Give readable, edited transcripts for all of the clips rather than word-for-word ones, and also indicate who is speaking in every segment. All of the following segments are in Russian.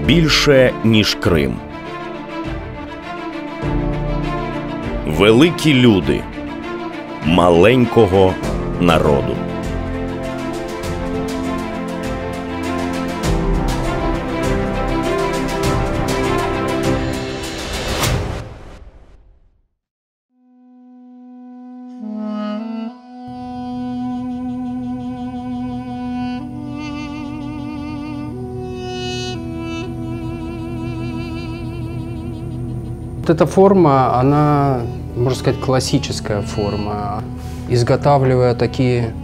Speaker 1: Більше, ніж Крим. Великі люди маленького народу.
Speaker 2: Вот эта форма, она, можно сказать, классическая форма. Изготавливая такие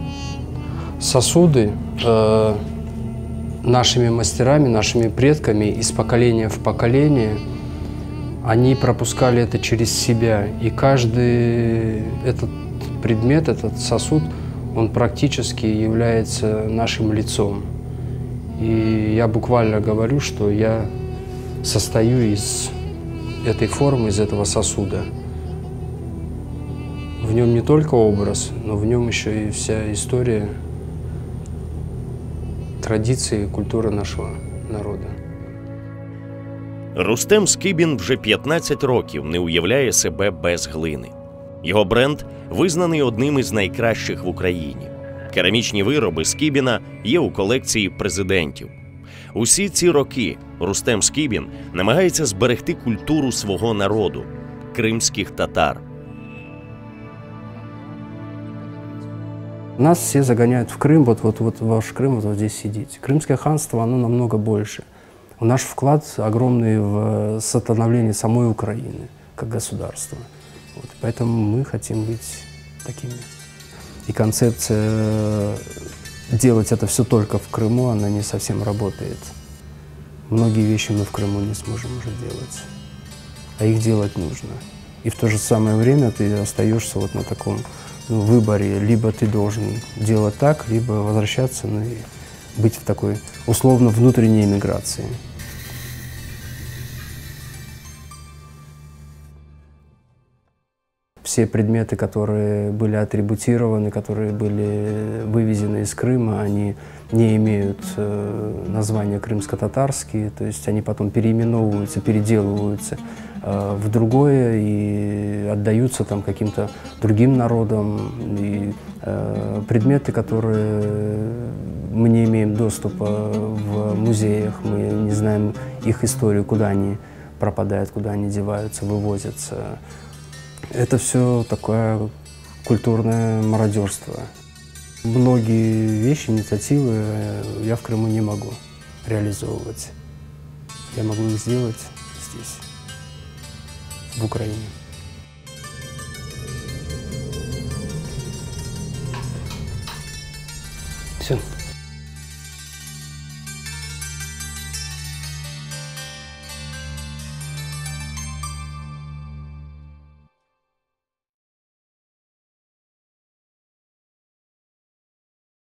Speaker 2: сосуды нашими мастерами, нашими предками из поколения в поколение, они пропускали это через себя. И каждый этот предмет, этот сосуд, он практически является нашим лицом. И я буквально говорю, что я состою из этой формы, из этого сосуда. В нем не только образ, но в нем еще и вся история, традиции, культура нашего народу.
Speaker 1: Рустем Скибін вже 15 років не уявляє себе без глини. Його бренд визнаний одним із найкращих в Україні. Керамічні вироби Скибіна є у колекції президентів. Усі ці роки Рустем Скибін намагається зберегти культуру свого народу – кримських татар.
Speaker 2: Нас все загоняют в Крым, вот ваш Крым, вот здесь сидите. Крымское ханство, оно намного больше. Наш вклад огромный в становление самой Украины, как государства. Вот, поэтому мы хотим быть такими. И концепция делать это все только в Крыму, она не совсем работает. Многие вещи мы в Крыму не сможем уже делать, а их делать нужно. И в то же самое время ты остаешься вот на таком выборе. Либо ты должен делать так, либо возвращаться, ну, и быть в такой условно внутренней эмиграции. Все предметы, которые были атрибутированы, которые были вывезены из Крыма, они не имеют названия крымско-татарские, то есть они потом переименовываются, переделываются в другое и отдаются там каким-то другим народам. И предметы, которые мы не имеем доступа в музеях, мы не знаем их историю, куда они пропадают, куда они деваются, вывозятся. Это все такое культурное мародерство. Многие вещи, инициативы я в Крыму не могу реализовывать. Я могу их сделать здесь, в Украине. Все.